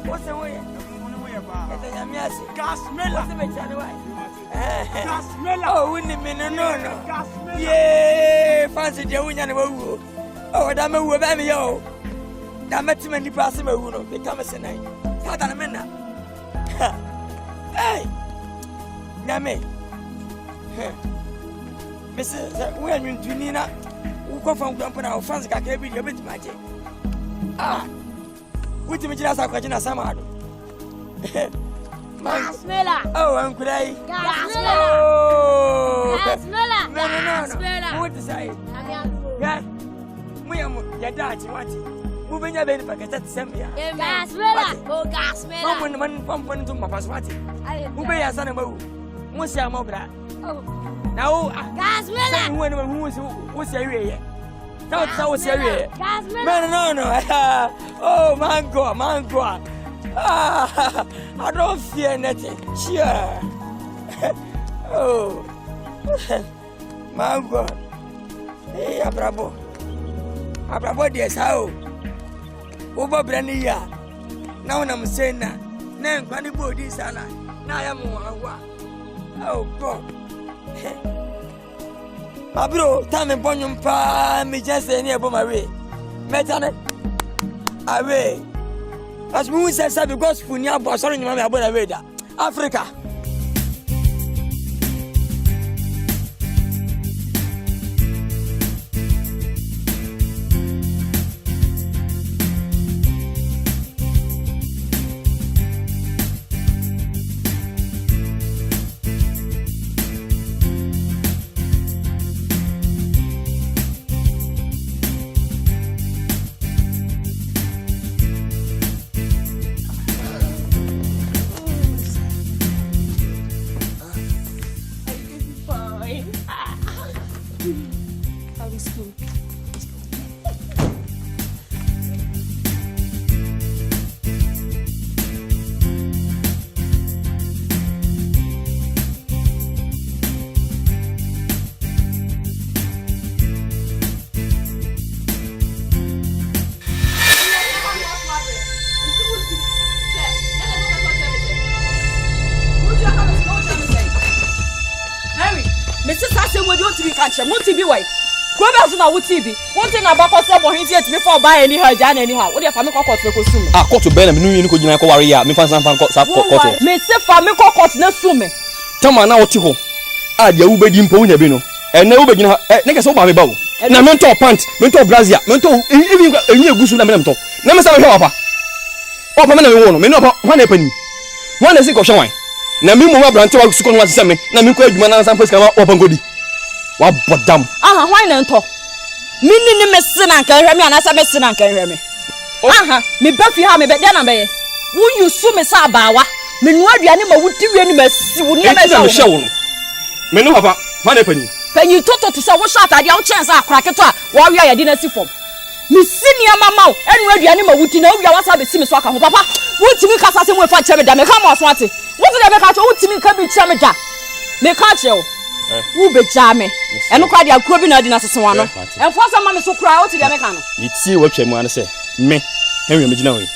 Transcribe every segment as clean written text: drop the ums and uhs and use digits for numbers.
What's the way? Oh, winning me, no. Yeah, fancy Joey and oh, damn it, we're baby, oh. Damn it, many passing a wound, become a senate. What a minute. Hey, damn it. Mrs. William Junina, who come from Grandpa, Francis, I can't be a bit magic. Ah, which images are catching a summer. Gasmela. Oh, I'm crying. Gasmela. No. What to say? Yeah. We are your dad, what? Moving your baby packet at Sambia. Gasmela. Oh, Gasmela. One pump to my passport. Who may have son of a Monsieur Mobra. Oh, now, Gasmela. Who's your area? Don't so serious. Gasmela. No. Oh, mango. I don't fear nothing. Sure. Oh, my God. Hey, Abrabo, dear, how? Over Brania. Now I'm saying that. Now, Granny Body Sala. Now I'm one. Oh, God. My bro, time and Ponyum Pa, me just say near my way. Metane away. As we say, because Punya was sorry, you about a Africa. What TV way? Go back to our TV. One thing about possible his yet before buy any her Jan anyhow. What if I make a court to consume? I caught to Ben and you could not worry. Me find some fan court. Me say for me court no sume. Tama na oti ho. Ah dia ube di mpo nya bi no. E na ube gina neka so ba me ba wo. Na mento pant, mento brazia, mento even enye egusu na me mento. Na me say we hwa papa. Papa me na me wo no. Me no papa, hwa na pani. Hwa na si ko hwan. Na mi mo ma brante wa suko no wa sese me. Na mi ko adwuma na san peska ma opa ngodi. Wa bodam aha hwan na nto minni ni messe na kan hweme anasa messe na kan hweme aha me bafi ha me be dia na be ye wo yusu me sa baawa me nu aduane ma wuti wie ni masi wo ni messe me hwe wo no me no papa hwan na panyi toto to so wo sha atade a wo chance akora keto a wo wi ayade na si fom me sinia mama wo enu aduane ma wuti na wo wi awasa be si me so aka ho papa wo timi kasa se mo fa che me da me ka mo so ate wo ti da be ka cho wo timi ka bi che me da me ka che wo Who be jame? And look at the Akubi Nadina Sasano. And for some man so cry out to the American. It's see what you want to say. Me, Henry Majinoi.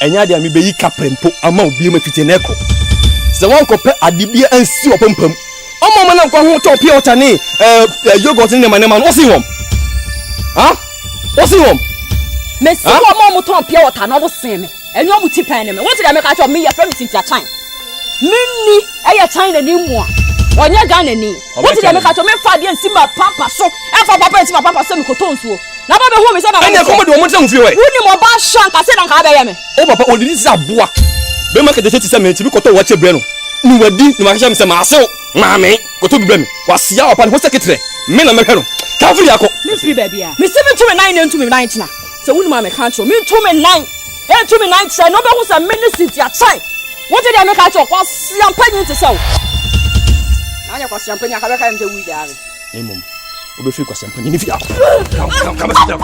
And Yadia may be capempo among beam with an echo. So one compare at the beer and see upon pump. Oh, Mamma, I'm going to appear to me. You got in the man, what's in home? Huh? What's in home? Miss Mamma to appear at another same. And you would tip enemy. What did I make out of me? Your friend since your time. Minnie, I China anymore. When you're Ghanaian, what did I make out of me? Father and see my papa so, and for papa and see my papa send me cotton so. Now, home is about to come to one of you. Wouldn't you want to shank? I said, I'm having oh, papa, only this is a book. Don't make a decision to look at what you're doing. You were deep to my shame, some muscle. Mammy, go to them. Was see our upon what's secretary. Men American. Cover your Miss Baby. Miss 7 to 9 and to me 19. So, wouldn't my country me 2 men 9 and 2 men 9. Nobody was a minister at sight. What did I make out of? Was young penny to sell? I was champagne. I have a kind of weed. Hey, Mom. We'll be free for champagne. If you come, sit down.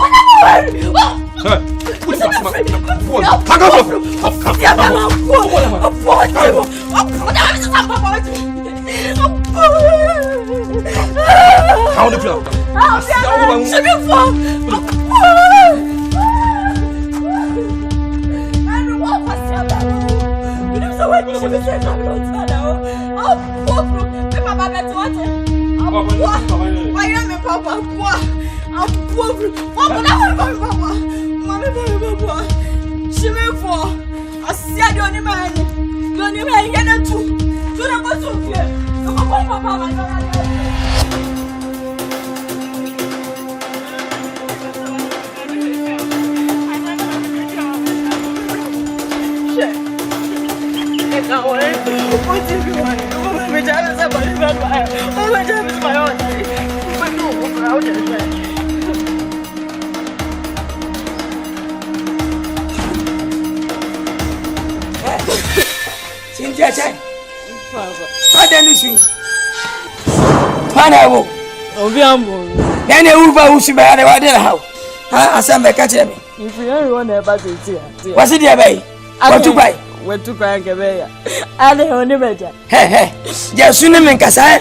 Cynthia Chan. Father Nisu. Father wo. Obiambo. Nene uba usiba ya wa de how. Ha asambe ka kire me. If you want to buy it. What's it there bay? What to buy? What to buy kebeya. Ale oni beja. He. Je sunu men kasa.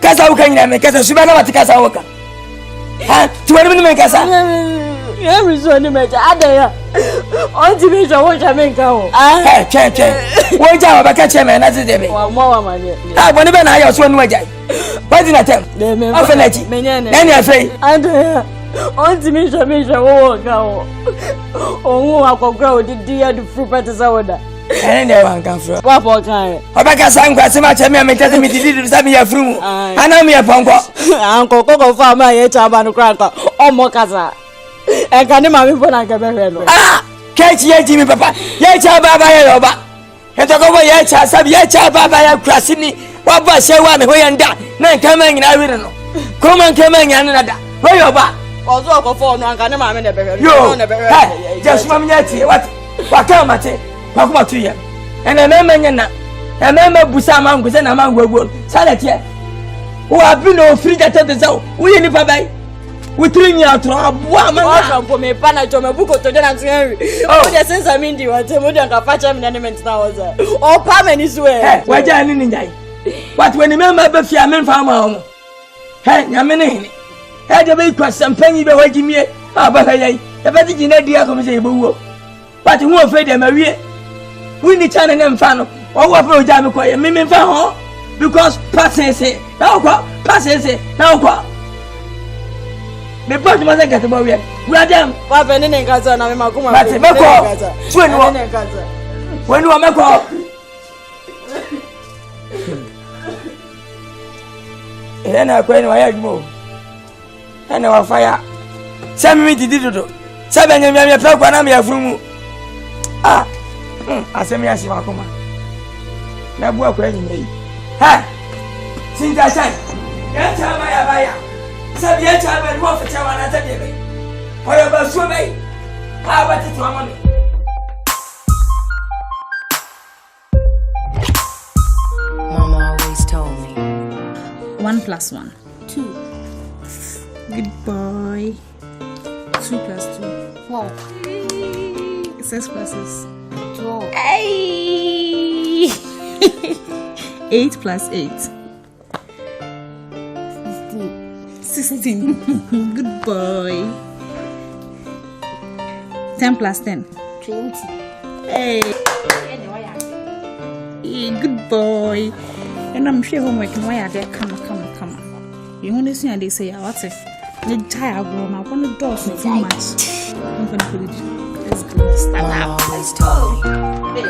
Kasa uka nyina men kasa suba na watikasa woka. Ha, tuwani men kasa. Every so ni meja adaya. Onti me jo wo jamen ka ho. He, che. Wo ja wa ka che me na ti de be. Wa mo wa ma ni. Ah, boni be na ya so nu waja. What in atem? Afenati. Nani afei? Adaya. Onti me jo wo ka ho. Ohun akogura odidi ya du fruit patisa woda. Ene ne wan kan fro. Wa po kan. Obaka sangwa se ma che me tete mi didi sa mi ya frumu. Ana mi ya ponko. Anko koko fa ma ye cha ba no kra nka. Omo kasa. E kan ni ma mi fo na ke be hwe no. Ah! Kechi ye jimi papa. Ye cha baba ye yoba. He to ko ye cha sabi ye cha baba ya krasini. Wa ba se wa me ho ye nda. Na nka ma nyina wi no. Ko ma nka ma nyina na da. Ho yoba. Ozo ko fo no anka ni ma mi na be hwe. Yo. Hey, just ma mi nyati. What? Wa ka mate. Wa kuma tu ye. Ena me ma nyina. E me ma busa ma nguse na ma ngwagwo. Sala tie. Wa bi no free data de zo. Wo ye ni pa bai. Within your trouble, I'm for me, Panacho, Buko to Henry. Oh, the sense I mean, you are Temudan Kapacha element now. Oh, Pam is way. Why, Janine? But when you remember the Fiaman farmer, hey, Yamini, had a big question, penny by waking me. Ah, but I bet you know the accommodating. But you won't fade them, Maria. We need China and Fano, or what will Jamico, Mimi Fano, because passes it, now what passes it, now what. Me put my get about here. Madam, Papa nene kaza na mema kuma. But Mako, when you are Mako. Then I quit my head move. And our fire. Send me to do. 7 years, Papa, from ah, I send me a Simakuma. Now, work ready me. Ha! Since I said, that's how I buy. Sabi ya cha ba ruwa fita wa na tabe bai. Hoyo ba so bai. Ha ba ta tuwa mami. Mama always told me 1 + 1 2. Good boy. 2 + 2 4. 6 + 12. Hey. 8 + 8 16. Good boy. 10 + 10 20. Hey. Good boy. And I'm sure homework and why are there? Come. You want to see they say, what's it? The child room. I want to do so too much. I'm going to put it. Let's go. Start Mama up. always told me,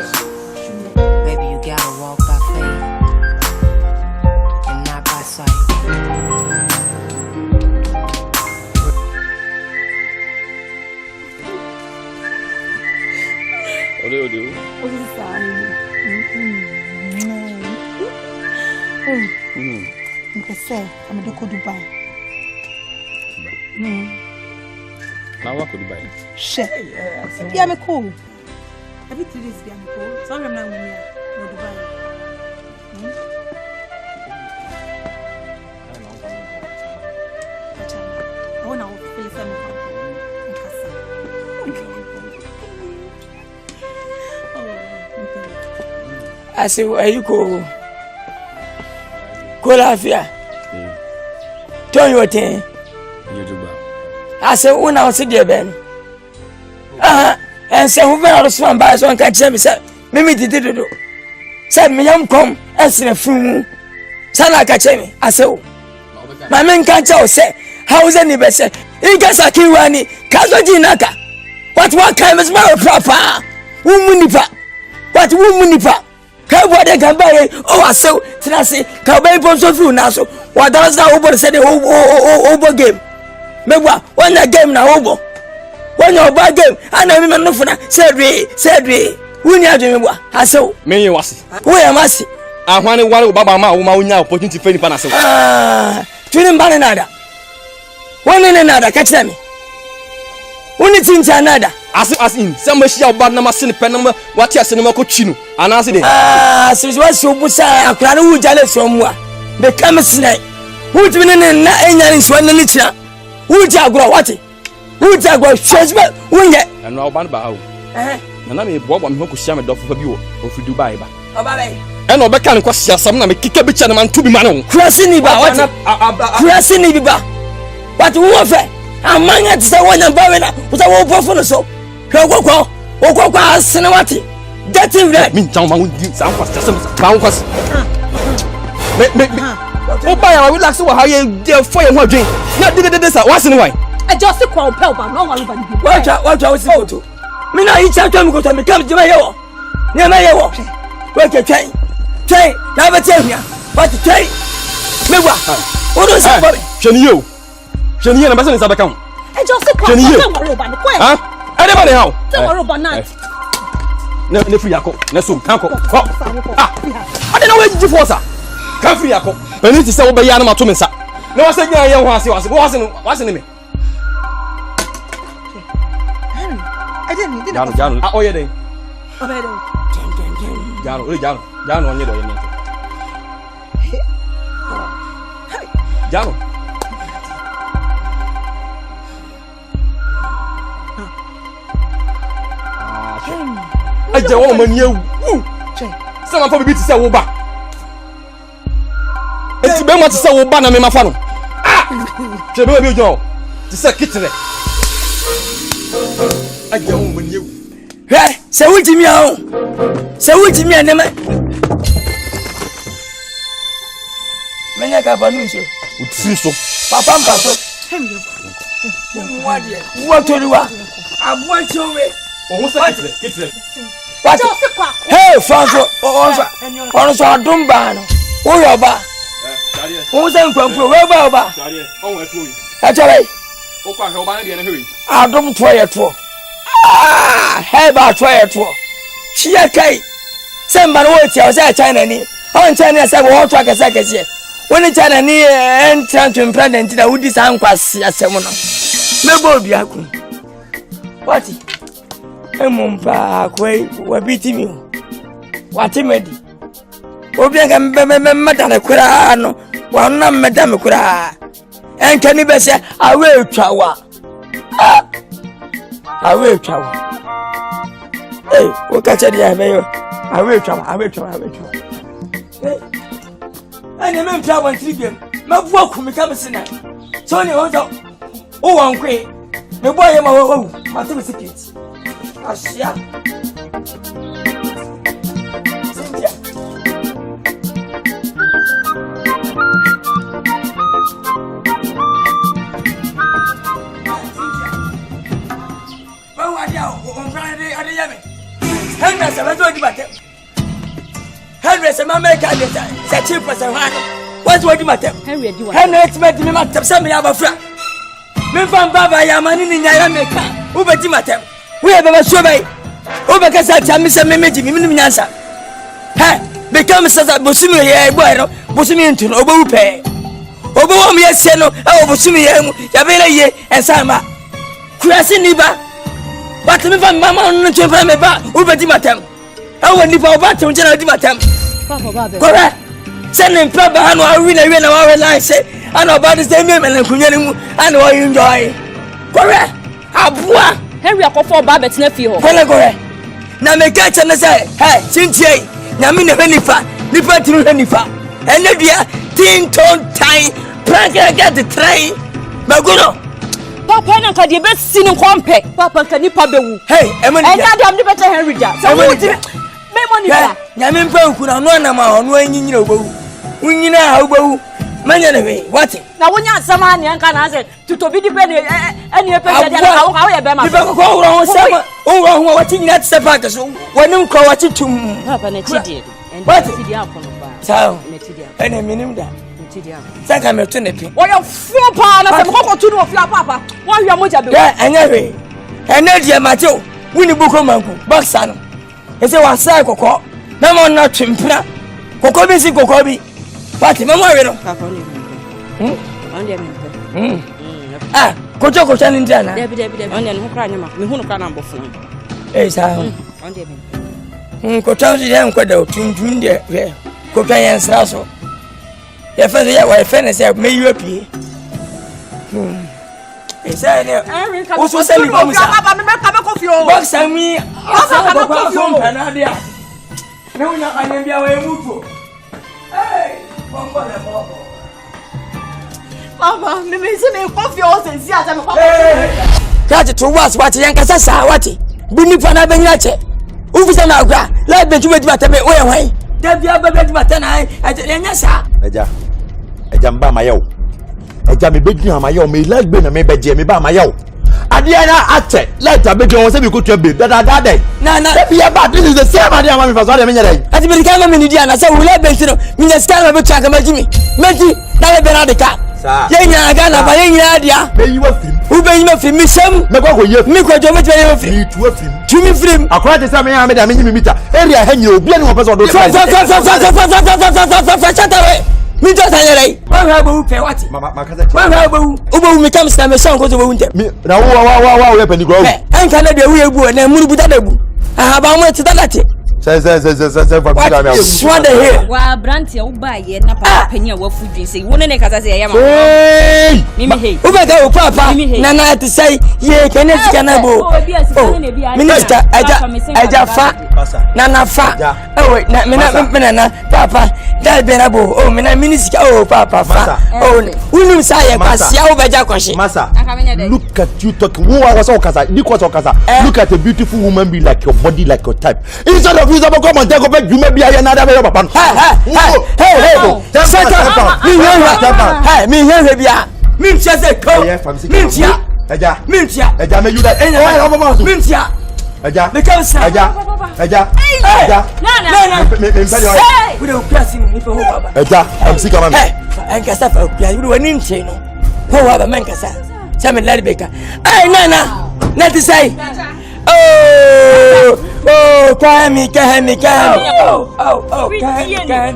baby, you gotta walk by faith and not by sight. Odo. Say, I'm going to go to Dubai. Now what could you buy? Shit. Yeah, I'm cool. Every 3 days, I'm cool. So I'm not going to Dubai. I want to feel something. I say, where you go? Go Lafia. Tell you what thing. I say, when I was there, Ben. And say, who better swam by so I can tell me, sir. Maybe did it do. Say me yam come esne fun. Sana ka chemi asewo. Ma men kan cha say how is any bese? Igasa kiwani kazo jinaka. What kind of smart papa? Womunipa. What womunipa? Kabo de gambaye o asew tinase ka obai ponso fu na so. What does that obo say the obo game? Megwa wona game na obo. Wona oba game ana mi no funa sedwe. Wuni adwe megwa asew. Me ye wase. Wo ya mase. Ahwane wale baba ma wo ma wonya opportunity fe ni pa na se. Twini mbane nada. Woni nada ka kire me. Woni tincha nada. As in some shia oba na mase ne pe na wati ase ne ma ko twi no. Ana ase de. So what's your busa akra no wu jale so mu a. The chemistry. Who to na enya ni so na ni kira. Who jagro wati. Who jagro shesbe wonye. Eno oba na ba ha wo. Na me bobo me ho ko shia me dofo fa bi wo ofi Dubai ba. Oba be. Eno obeka ne kwasi asam na me kika bi cha na man tubi ma no. Kurasi ni ba wati. Kurasi ni ba. Wati wo fe. Amanya tsa wonya bawe na. Uta wo bofo no so. Okoko asene wati. Dirty red. Min jam ma wudi sa kwasi asam ba won kwasi. Me oba ya relax wo ha ye for ye ho adwen. Na de sa wase ne wan. I just see kwa pel ba no wa ba ni. Watcha wo si photo. Me na yi cha twam ko to me kam jima yewo. Ne ma yewo. Wake twai. Twai na ba tehia. What twai? Mewa. Odo sa ba. Hwani ye na ba se ne sa be kan. I just see kwa pel ba ni kwa. Ha? Ade ba ne ha. Te wa roba na. Ne free yakọ na so kan ko ade na we ji force kan free yakọ bani ti se wo be ya na ma to me sa na wa se nya ye ho ase wase ne me Jano ah oye den Jano onye do ye nto Jano aje wo mani ewu se ma fa bibi ti se wo ba enti be ma ti se wo ba na me ma fa no je be bi ojo ti se kitire aje wo mani ewu he se wuji mi a se wuji mi anema menya ka ba nu so utiri so papa mpaso wo toriwa abo chowe ohun se kitire what hey Franco on so adumba no wo yoba wo se nkwamfo we ba oba ohun etu yi achare o kwa he oba na de na hewi adum to ye to hey ba to ye to chia kai se mba no ti o se China ni on China se wo to akese akese woni China ni entrant to president da wudi san kwase asem no mebo obi akun what emumpa kwai wabiti mi watimedi obianga mmeda na kura no wana mmeda me kura enka ni bese awe twawa o ka che dia meyo awe twawa ene me mpia wan tribem mabu akumi ka mesina so ne o do o wan kwe me boye ma wo matim secret Asia. Cynthia. Bawa dia on Friday ade yame. Henry se mazo di batem. Henry se ma make ade se chief person han. What do you matter? Henry di wa. Henry it me matter se me ya ba fra. Me fam baba ya mani ni nyaya meka. Wo be di matter. We have a survey. Over Cassacha, Miss Mimiji, Mimiansa. Ha! Become Sasa Bosumi, boy, Bosumi into Obupe. Obo, yes, Seno, Bosumi, Yabela ye, and Sama. Crasiniba. But me from Mamma on the family back, over Dimatem. I will leave our battle, General Dimatem. Correct. Send him Papa, and I win our life, say, and about the same name and Kunyanimu, and what you enjoy. Correct. Abua. Henry akofo ba bet na fi ho. Kole na me ka che na say hey chinchie na me ne nipa tinu nipa ene dua tinton tai pranka get the train maguno papa na ka de be sinu kompe papa ka nipa be wu hey emani e ga dem de be Henry ja so wuti me money. Yamin Pokuna, no, no, when you go. When you know how go. Manyanwe, what? Na wonya sama ne nka na say to be depend any person dey how you be ma. Ibe ko won sama, won what you net step back so. Wonim ko what tum. Papa na chidi. What? Chidi akono ba. Sao. Na chidi. Ene minim da. Chidi akono. Saka me to ne pi. Wo yo fo pa na say ko tu no ofia papa. Wo hwa moja be. Yeah, anyawe. Ene dia macho. Wini buko manku. Boxa no. Ese wa sai kokọ. Na mo na twempra. Kokọ bi si kokọ bi. What? Mama we no. Papa ni. On dey me. Ah, kocha ni ndia na. Debi. On dey no kra nyama. Me hu no kra na mbofo. Eh sa. On dey me. Kocha si dem kwada otuntum de. Kocha yen sra so. Ya fa ya wa fa na say me yuapie. Esa ne. O so se li ba musa. Papa me ka be kofi o. Boxa mi. Asa ka be kofi o. Na dia. Ne unya kanya bia wa emutu. Hey, bombo le bombo. Papa, me say me coffee o se si asa me coffee. Kaje to was what yankasa sa what? Buni pa na benya che. Ufisa na agwa, la bentu be dimata me we hwan. Da bia ba be dimata na enya sa. Eja mba mayo. Eja me bedun amayo me like be na me beje me ba mayo. Ade na ate let abedun won say me ko twa be da dey. Na bia ba this is the same ade am me fa so ade me nya dey. Ati be ka me ni dia na say we la bentu no. Me nya scan be twa ka majimi. Meji na le be na de ka. Yenya Ghana ba yenya dia. Me yi wa film. Ube yi ma film misem. Me ko ye. Me ko jo me twa ye film. Me tu film. Tu mi film. Akora te say me ya me da me nyimi mita. Area ha nyi obi ani wo person do. Fa chata we. Mi to sa yere. Wa ha bo pe what? Ma kaza. Wa ha bo. Ubo mi kam sta me son ko to bo unte. Me na wa we pe ni go. En kana de we ebu na muru buta da bu. Aha ba mo ti dalate. Say for me. What the hell? Wa branti u ba ye na papa panya wa fudwin say wona ne kasa say ya ma. Hey! Mimi hey. U ba ga o papa na na ti say ye kenet kana bo. Minister aja fa. Na fa. Oh na me na papa da be na bo. Oh me na minister oh papa fa. Oh unu sa ye pasia u ba ja kwashi. Masa. Look at you talking. Who was okasa? Look at a beautiful woman be like your body like your type. Instead of you come on take up you may be another way papa. Hey. Hey, me here bia. Me tia say come. Me tia. Eja me you that. Me tia. Eja. Me come say. Eja. Na. Me we don't press him if ho baba. Eja, I'm sick of Hey, en kasa fa opia. We wani nche no. Ho baba men kasa. Say me let beka. Hey, na. Let it say. Oh, kahami. Oh,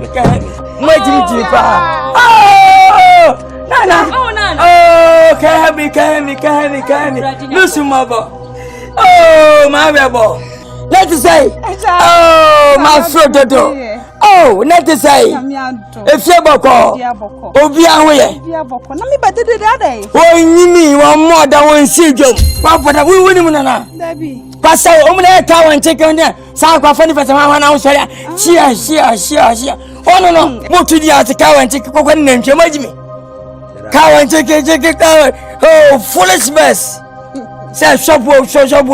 kahami. Majiji pa. Oh, nana. Oh, kahami. Lusumabo. Oh, my rebel. Let us say. Oh, my frododo. Oh, let us say. If you boko. Obi awe. Na me bade de day. Oh, yimi wa more than one sigum. Papa, we win him na. Debbie. Pastor, omle ka wan chicken there. Sa kwa fani fata ma na so ya. Chia. Oh no. Mo tu dia te ka wan chicken ko ni ntwe majimi. Ka wan chicken ka. Oh, foolish mess. Say shop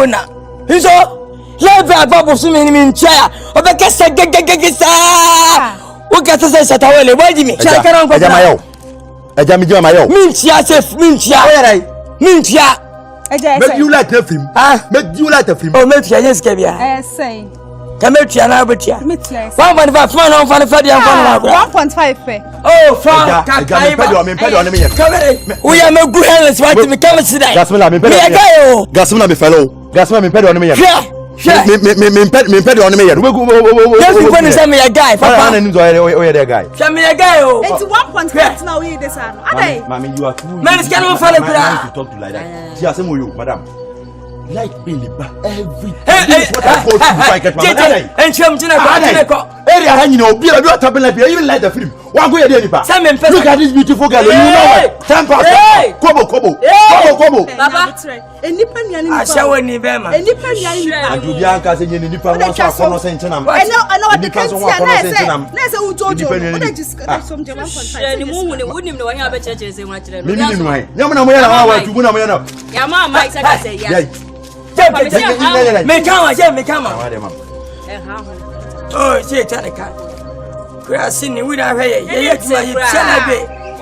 na. Hizo. Love ababo su me ni ntia. Obekesa gegegesa. O gata say satawele majimi. Cha karan ko. Eja mi jima mayo. Mintia chef, mintia. Mintia. Make you like the film. Make you like the film. Oh, make you yes kebia. Say. Kametia na abetia. 1.5 man on fan fa dia fan na. 1.5 pe. Oh, fa kakai ba. Me pedo me ye. Kamere. We are me go helpless what me come today. Gasmila me pedo. Me Gasmila me fellow. Gasmila me pedo me ye. Me pedo me ye. We go. Yes, you want to say me a guy, papa. Na nim zo o the guy. Say me a guy oh. It's 1.5 now we this ano. Adai. Mami, you are too. Man, it's can't follow to talk to like that. She asem you, madam. Like Billy ba every. Hey. What I call you fight get man. And chum jina ko. Area hanging no be do tapping like you even like the film. One go here nipa. Look at this beautiful girl. You know what? 10%. Kobo. Baba. Enipa nya ni. Ashawo ni be ma. Enipa nya ni. Adu bi anka se nyeni nipa won so akono se ntenam. Ano de kan na se ujojo. O de just some 1.5. Ni mu hu ne wunim ne wo hia be cheche se wa kire no. Mimi ni no hai. Nyam na mo ya na wa tubu na mo ya na. Ya ma mai saka se ya. Me kama. Wa de mam. Oh, she Tanika. We are seeing we are here. Yes,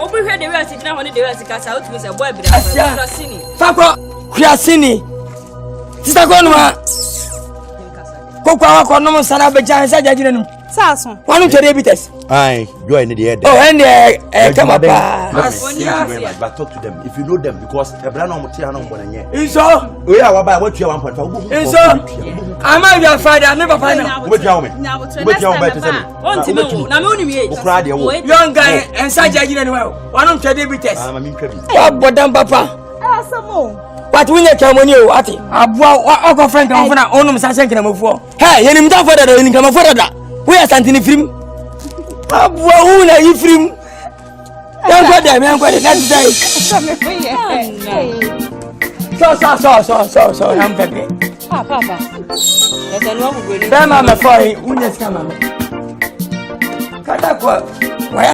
Obi hwe de we asikina ho ne de we asikasa otumi se boy bra Krasini. Fakwa Krasini. Sister Konuma. Kokwa akọ no mo sara be jan sa jajire nu. Saso. Wanu tede bites. Aye, you are in the head. Oh, and come up. But talk to them if you know them because Ebrano Mutia no bonanye. Iso. We are about what you 1.5. Iso. I'm your father, I never find out. What you mean? What you young guy and Saja anywhere. One of the debaters. What papa? But when you come on you, what? I bought our friend of an own Sasan before. Hey, you didn't for that in come for that. We are standing in film. Abwa you film. Don't go there, man. That's day. So, I'm happy. Papa. There's a long way. Bema me foi, unhas kama me. Kada kwa